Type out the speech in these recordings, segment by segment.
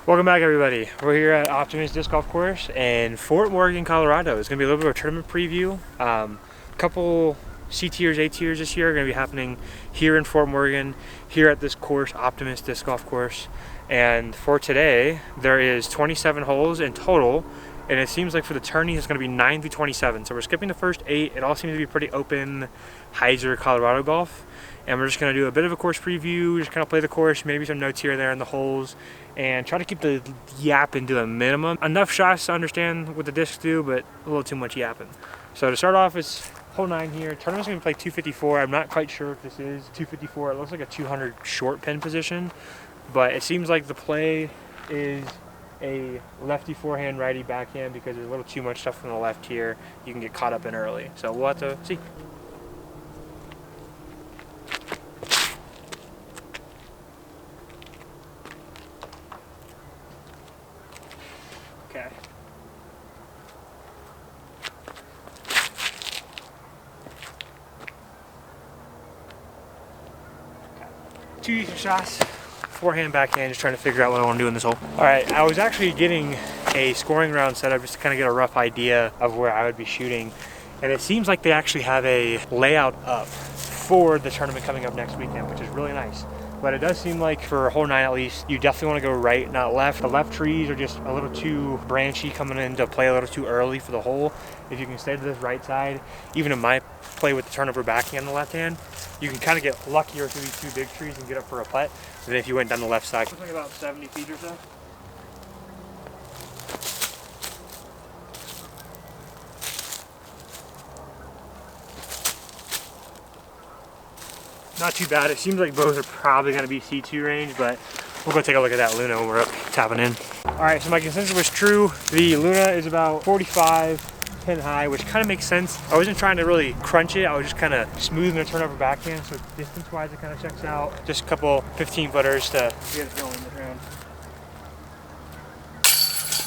Welcome back, everybody. We're here at Optimist Disc Golf Course in Fort Morgan, Colorado. It's going to be a little bit of a tournament preview. Couple C tiers, A tiers this year are going to be happening here in Fort Morgan, here at this course, Optimist Disc Golf Course. And for today, there is 27 holes in total, and it seems like for the tourney, it's going to be 9 through 27. So we're skipping the first 8. It all seems to be pretty open, Heiser, Colorado golf. And we're just going to do a bit of a course preview, just kind of play the course, maybe some notes here and there in the holes, and try to keep the yapping to a minimum. Enough shots to understand what the discs do, but a little too much yapping. So to start off, it's hole 9 here. Tournament's going to play 254. I'm not quite sure if this is 254. It looks like a 200 short pin position, but it seems like the play is a lefty forehand, righty backhand, because there's a little too much stuff from the left here you can get caught up in early. So we'll have to see. Okay. Two decent shots, forehand, backhand, just trying to figure out what I want to do in this hole. All right, I was actually getting a scoring round set up just to kind of get a rough idea of where I would be shooting. And it seems like they actually have a layout up for the tournament coming up next weekend, which is really nice. But it does seem like for hole 9 at least, you definitely want to go right, not left. The left trees are just a little too branchy, coming into play a little too early for the hole. If you can stay to this right side, even in my play with the turnover backhand on the left hand, you can kind of get luckier through these two big trees and get up for a putt than if you went down the left side. Looks like about 70 feet or so. Not too bad. It seems like both are probably going to be C2 range, but we'll go take a look at that Luna when we're up tapping in. All right, so my consensus was true. The Luna is about 45 pin high, which kind of makes sense. I wasn't trying to really crunch it. I was just kind of smoothing the turnover backhand, so distance-wise it kind of checks out. Just a couple 15-footers to get it going in the round.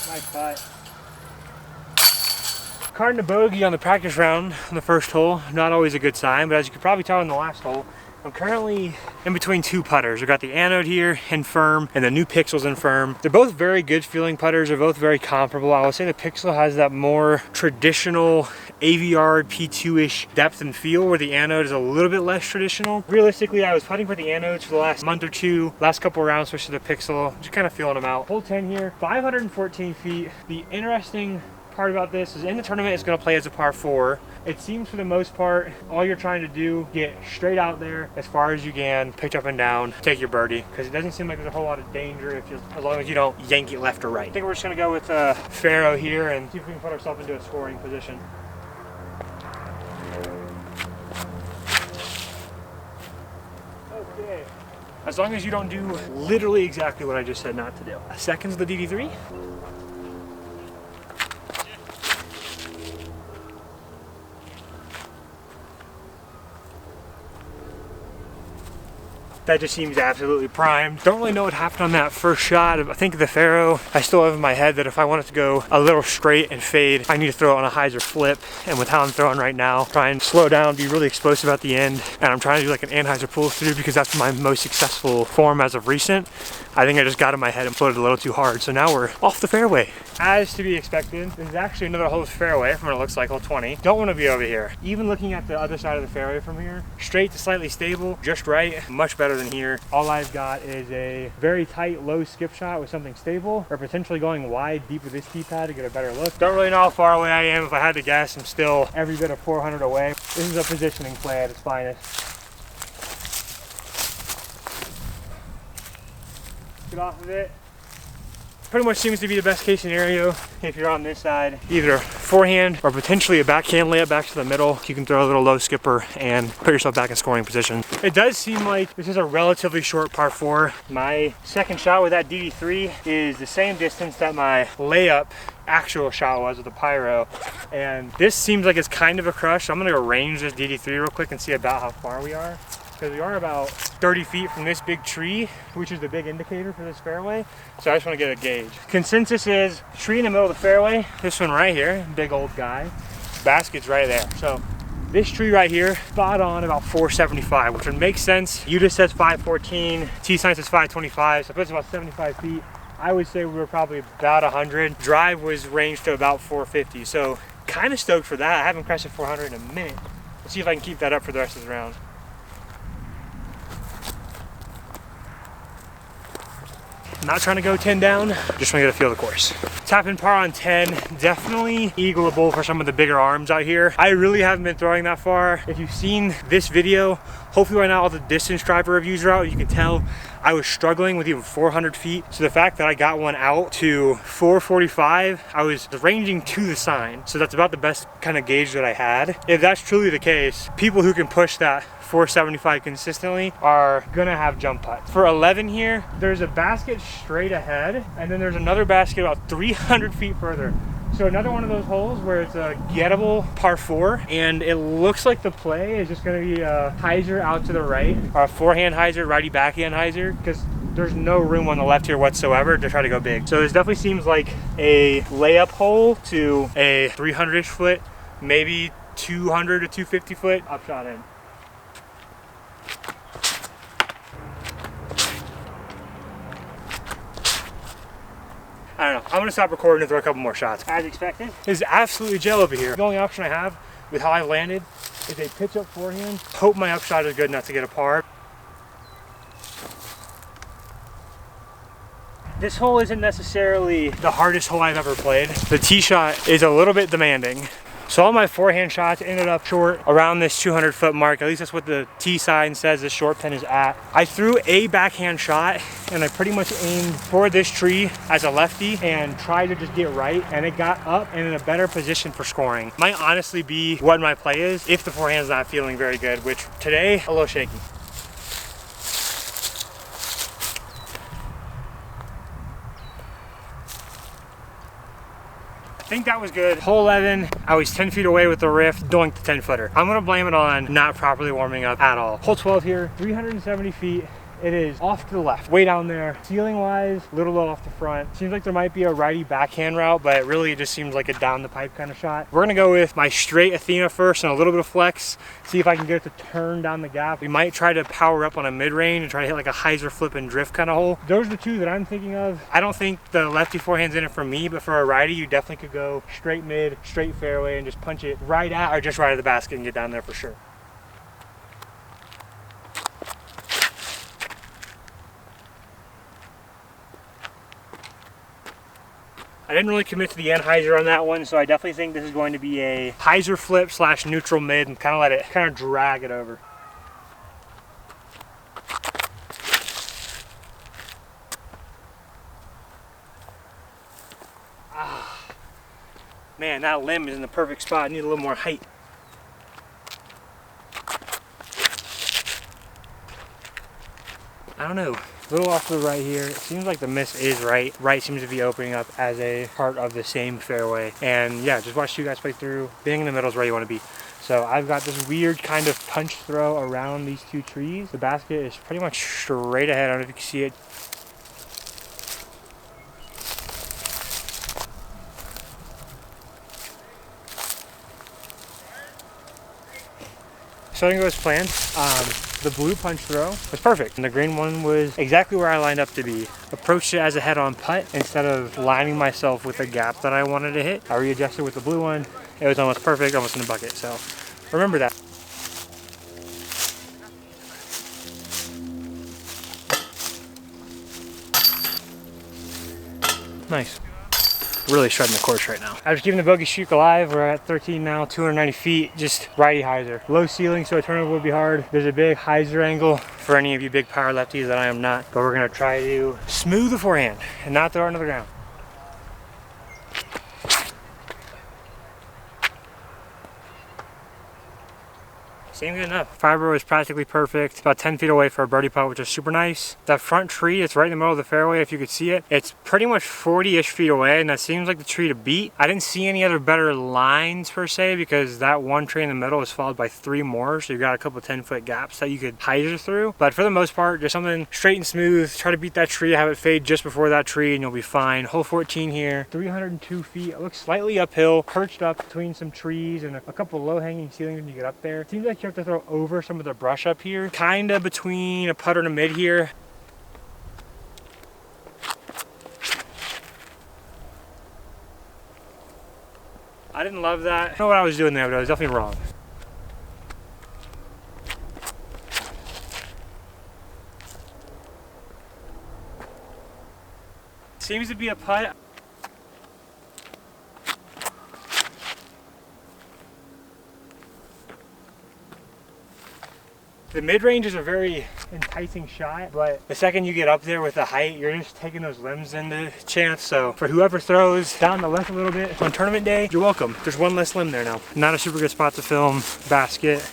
Nice putt. Carding a bogey on the practice round on the first hole, not always a good sign, but as you could probably tell in the last hole, I'm currently in between two putters. I've got the Anode here in firm and the new Pixel's in firm. They're both very good feeling putters. They're both very comparable. I would say the Pixel has that more traditional AVR P2-ish depth and feel, where the Anode is a little bit less traditional. Realistically, I was putting for the Anodes for the last month or two. Last couple of rounds switched to the Pixel, just kind of feeling them out. Hole 10 here, 514 feet. The interesting part about this is in the tournament it's going to play as a par 4. It seems for the most part all you're trying to do, get straight out there as far as you can, pitch up and down, take your birdie, because it doesn't seem like there's a whole lot of danger if you, as long as you don't yank it left or right. I think we're just going to go with Faro here and see if we can put ourselves into a scoring position. Okay. As long as you don't do literally exactly what I just said not to do. Seconds the DD3. That just seems absolutely primed. Don't really know what happened on that first shot. I think the Faro, I still have in my head that if I wanted to go a little straight and fade, I need to throw it on a Heiser flip. And with how I'm throwing right now, try and slow down, be really explosive at the end. And I'm trying to do like an Anheuser pull through because that's my most successful form as of recent. I think I just got in my head and floated a little too hard. So now we're off the fairway. As to be expected, this is actually another hole of fairway from what it looks like, hole 20. Don't want to be over here. Even looking at the other side of the fairway from here, straight to slightly stable, just right, much better than here. All I've got is a very tight, low skip shot with something stable, or potentially going wide deep with this tee pad to get a better look. Don't really know how far away I am. If I had to guess, I'm still every bit of 400 away. This is a positioning play at its finest. Get off of it. Pretty much seems to be the best case scenario if you're on this side. Either forehand or potentially a backhand layup back to the middle. You can throw a little low skipper and put yourself back in scoring position. It does seem like this is a relatively short par 4. My second shot with that DD3 is the same distance that my layup actual shot was with the Pyro. And this seems like it's kind of a crush. So I'm gonna go range this DD3 real quick and see about how far we are. Because we are about 30 feet from this big tree, which is the big indicator for this fairway. So I just want to get a gauge. Consensus is tree in the middle of the fairway, this one right here, big old guy, basket's right there. So this tree right here, spot on about 475, which would make sense. You just says 514, T sign says 525, so it puts about 75 feet. I would say we were probably about 100. Drive was ranged to about 450. So kind of stoked for that. I haven't crested 400 in a minute. Let's see if I can keep that up for the rest of the round. Not trying to go 10 down, just want to get a feel of the course. Tap in par on 10, definitely eagleable for some of the bigger arms out here. I really haven't been throwing that far. If you've seen this video, hopefully right now all the distance driver reviews are out. You can tell I was struggling with even 400 feet. So the fact that I got one out to 445, I was ranging to the sign. So that's about the best kind of gauge that I had. If that's truly the case, people who can push that 475 consistently are gonna have jump putts. For 11 here, there's a basket straight ahead, and then there's another basket about 300 feet further. So another one of those holes where it's a gettable par 4, and it looks like the play is just gonna be a hyzer out to the right, or a forehand hyzer, righty backhand hyzer, because there's no room on the left here whatsoever to try to go big. So this definitely seems like a layup hole to a 300-ish foot, maybe 200 to 250 foot upshot in. I don't know, I'm gonna stop recording and throw a couple more shots. As expected. It's absolutely gel over here. The only option I have with how I landed is a pitch up forehand. Hope my upshot is good enough to get a par. This hole isn't necessarily the hardest hole I've ever played. The tee shot is a little bit demanding. So all my forehand shots ended up short around this 200 foot mark. At least that's what the tee sign says the short pin is at. I threw a backhand shot and I pretty much aimed for this tree as a lefty and tried to just get right, and it got up and in a better position for scoring. Might honestly be what my play is if the forehand's not feeling very good, which today, a little shaky. I think that was good. Hole 11, I was 10 feet away with the rift, doink the 10 footer. I'm gonna blame it on not properly warming up at all. Hole 12 here, 370 feet. It is off to the left, way down there. Ceiling wise, a little low off the front. Seems like there might be a righty backhand route, but really it just seems like a down the pipe kind of shot. We're gonna go with my straight Athena first and a little bit of flex. See if I can get it to turn down the gap. We might try to power up on a mid-range and try to hit like a hyzer flip and drift kind of hole. Those are the two that I'm thinking of. I don't think the lefty forehand's in it for me, but for a righty, you definitely could go straight mid, straight fairway and just punch it right at or just right at the basket and get down there for sure. I didn't really commit to the end hyzer on that one, so I definitely think this is going to be a hyzer flip slash neutral mid and kind of let it kind of drag it over. Man, that limb is in the perfect spot. I need a little more height. I don't know. A little off to the right here. It seems like the miss is right. Right seems to be opening up as a part of the same fairway. And yeah, just watch you guys play through. Being in the middle is where you want to be. So I've got this weird kind of punch throw around these two trees. The basket is pretty much straight ahead. I don't know if you can see it. So I think it was planned. The blue punch throw was perfect, and the green one was exactly where I lined up to be. Approached it as a head-on putt instead of lining myself with a gap that I wanted to hit. I readjusted with the blue one. It was almost perfect, almost in the bucket. So remember that. Nice. Really shredding the course right now. I was giving the bogey streak alive. We're at 13 now, 290 feet, just righty hyzer. Low ceiling, so a turnover would be hard. There's a big hyzer angle for any of you big power lefties that I am not, but we're gonna try to smooth the forehand and not throw it into the ground. Seemed good enough. Fiber was practically perfect. About 10 feet away for a birdie putt, which is super nice. That front tree, it's right in the middle of the fairway if you could see it. It's pretty much 40-ish feet away, and that seems like the tree to beat. I didn't see any other better lines per se, because that one tree in the middle is followed by 3 more, so you've got a couple 10-foot gaps that you could hyzer through. But for the most part, just something straight and smooth. Try to beat that tree, have it fade just before that tree, and you'll be fine. Hole 14 here, 302 feet. It looks slightly uphill, perched up between some trees and a couple low-hanging ceilings when you get up there. It seems like you have to throw over some of the brush up here, kind of between a putter and a mid here. I didn't love that. I don't know what I was doing there, but I was definitely wrong. Seems to be a putt. The mid-range is a very enticing shot, but the second you get up there with the height, you're just taking those limbs into chance. So for whoever throws down the left a little bit on tournament day, you're welcome. There's one less limb there now. Not a super good spot to film basket.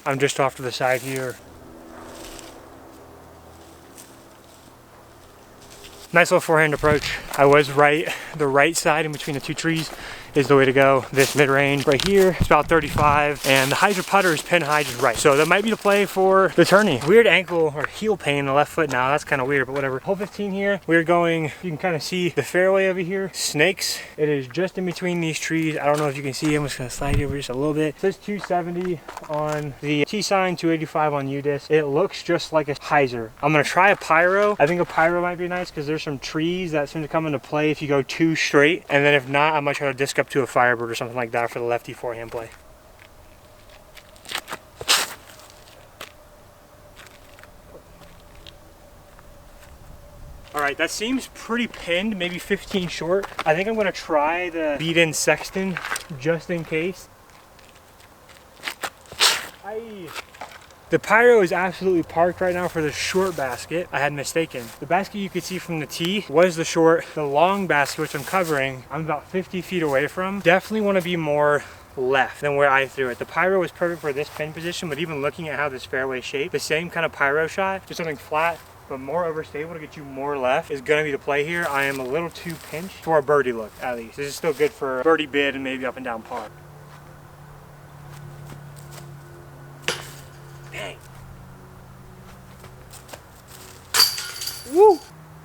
I'm just off to the side here. Nice little forehand approach. I was right. The right side in between the two trees is the way to go. This mid-range right here, it's about 35, and the Hydra putter is pin high just right. So that might be the play for the tourney. Weird ankle or heel pain in the left foot now. That's kind of weird, but whatever. Hole 15 here. We're going, you can kind of see the fairway over here. Snakes. It is just in between these trees. I don't know if you can see. I'm just gonna slide over just a little bit. It says 270 on the T sign, 285 on UDisc. It looks just like a hyzer. I'm gonna try a pyro. I think a pyro might be nice because there's some trees that seem to come into play if you go too straight. And then if not, I might try to disc up to a Firebird or something like that for the lefty forehand play. All right, that seems pretty pinned, maybe 15 short. I think I'm gonna try the beat in Sexton just in case. The pyro is absolutely parked right now for the short basket. I had mistaken. The basket you could see from the tee was the short. The long basket, which I'm covering, I'm about 50 feet away from. Definitely want to be more left than where I threw it. The pyro was perfect for this pin position, but even looking at how this fairway shaped, the same kind of pyro shot, just something flat but more overstable to get you more left is going to be the play here. I am a little too pinched for a birdie look, at least. This is still good for birdie bid and maybe up and down par. Dang. Woo!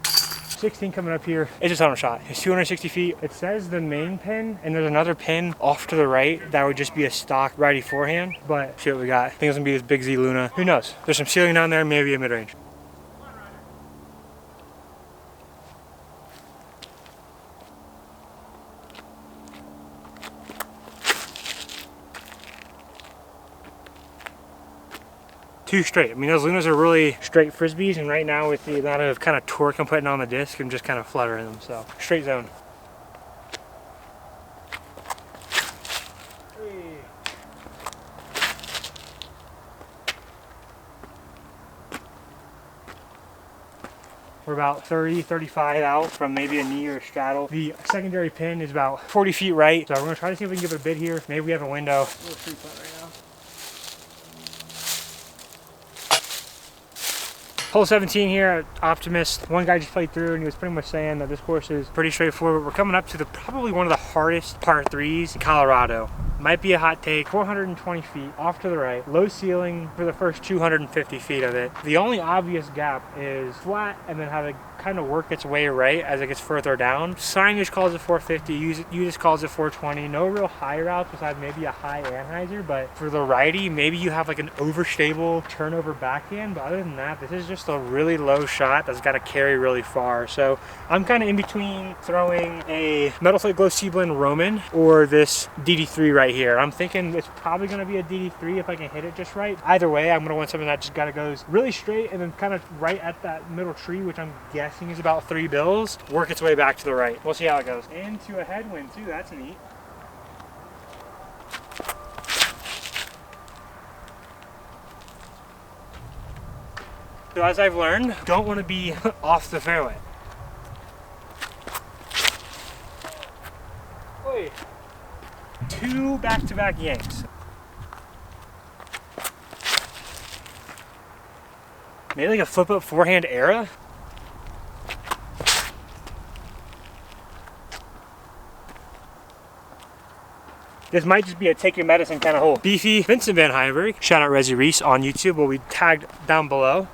16 coming up here. It's just on a shot. It's 260 feet. It says the main pin, and there's another pin off to the right that would just be a stock righty forehand. But see what we got. I think it's gonna be this Big Z Luna. Who knows? There's some ceiling down there, maybe a mid-range. Too straight. I mean, those Lunas are really straight frisbees, and right now with the amount of kind of torque I'm putting on the disc, I'm just kind of fluttering them. So straight zone. We're about 30, 35 out from maybe a knee or a straddle. The secondary pin is about 40 feet right. So we're gonna try to see if we can give it a bid here. Maybe we have a window. A little 3-putt right now. Hole 17 here at Optimist. One guy just played through and he was pretty much saying that this course is pretty straightforward. We're coming up to probably one of the hardest par 3s in Colorado. Might be a hot take. 420 feet off to the right. Low ceiling for the first 250 feet of it. The only obvious gap is flat and then how to kind of work its way right as it gets further down. Signage calls it 450. UDisc calls it 420. No real high routes besides maybe a high anhyzer, but for the righty, maybe you have like an overstable turnover backhand, but other than that, this is just a really low shot that's got to carry really far. So I'm kind of in between throwing a Metal Slate Glow Seablin Roman or this DD3 right here. I'm thinking it's probably going to be a DD3 if I can hit it just right. Either way, I'm going to want something that just got to goes really straight and then kind of right at that middle tree, which I'm guessing is about 3 bills, work its way back to the right. We'll see how it goes. Into a headwind too, that's neat. So as I've learned, don't want to be off the fairway. Wait. 2 back-to-back yanks. Maybe like a flip-up forehand era? This might just be a take your medicine kind of hole. Beefy Vincent Van Heijenberg. Shout out Resi Reese on YouTube. Will be tagged down below.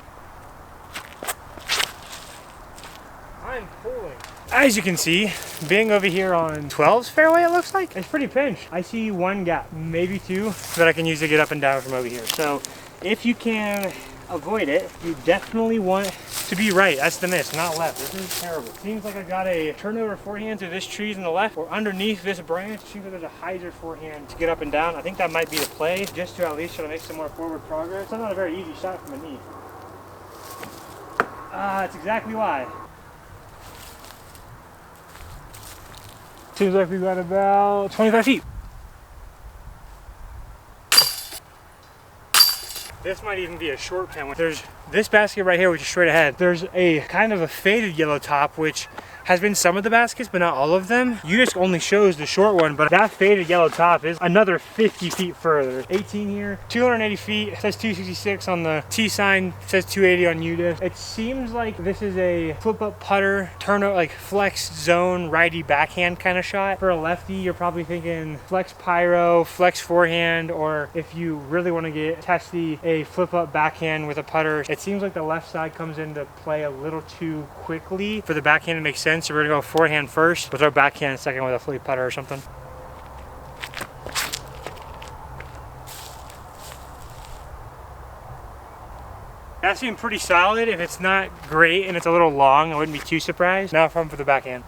I'm pulling. As you can see, being over here on 12's fairway, it looks like, it's pretty pinched. I see one gap, maybe 2, that I can use to get up and down from over here. So if you can avoid it. You definitely want to be right. That's the miss, not left. This is terrible. Seems like I got a turnover forehand to this tree on the left or underneath this branch. Seems like there's a hyzer forehand to get up and down. I think that might be the play, just to at least try to make some more forward progress. It's not a very easy shot from beneath. That's exactly why. Seems like we got about 25 feet. This might even be a short pin. There's this basket right here, which is straight ahead. There's a kind of a faded yellow top, which has been some of the baskets, but not all of them. UDisc only shows the short one, but that faded yellow top is another 50 feet further. 18 here, 280 feet, it says 266 on the T sign, it says 280 on UDisc. It seems like this is a flip up putter, turn out like flex zone, righty backhand kind of shot. For a lefty, you're probably thinking flex pyro, flex forehand, or if you really want to get testy, a flip up backhand with a putter. It seems like the left side comes into play a little too quickly for the backhand to make sense. So we're gonna go forehand first, with our backhand second with a flea putter or something. That seemed pretty solid. If it's not great and it's a little long, I wouldn't be too surprised. Now from for the backhand.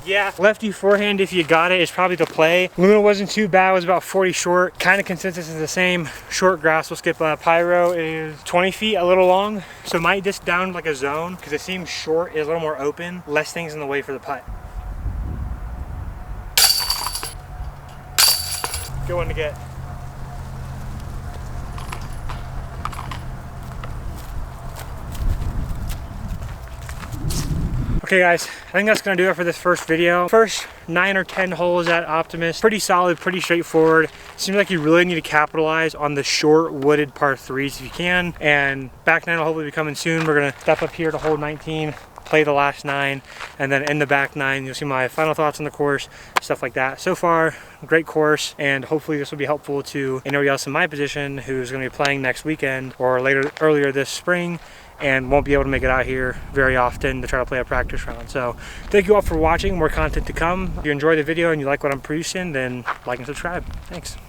Yeah, lefty forehand if you got it is probably the play. Luna wasn't too bad, it was about 40 short. Kind of consensus is the same. Short grass will skip up. Pyro is 20 feet, a little long. So might just down like a zone because it seems short is a little more open. Less things in the way for the putt. Good one to get. Okay guys, I think that's gonna do it for this first video. First 9 or 10 holes at Optimist. Pretty solid, pretty straightforward. Seems like you really need to capitalize on the short wooded par 3s if you can. And back 9 will hopefully be coming soon. We're gonna step up here to hole 19, play the last 9, and then in the back 9, you'll see my final thoughts on the course, stuff like that. So far, great course, and hopefully this will be helpful to anybody else in my position who's gonna be playing next weekend or earlier this spring, and won't be able to make it out here very often to try to play a practice round. So thank you all for watching. More content to come. If you enjoyed the video and you like what I'm producing, then like and subscribe. Thanks.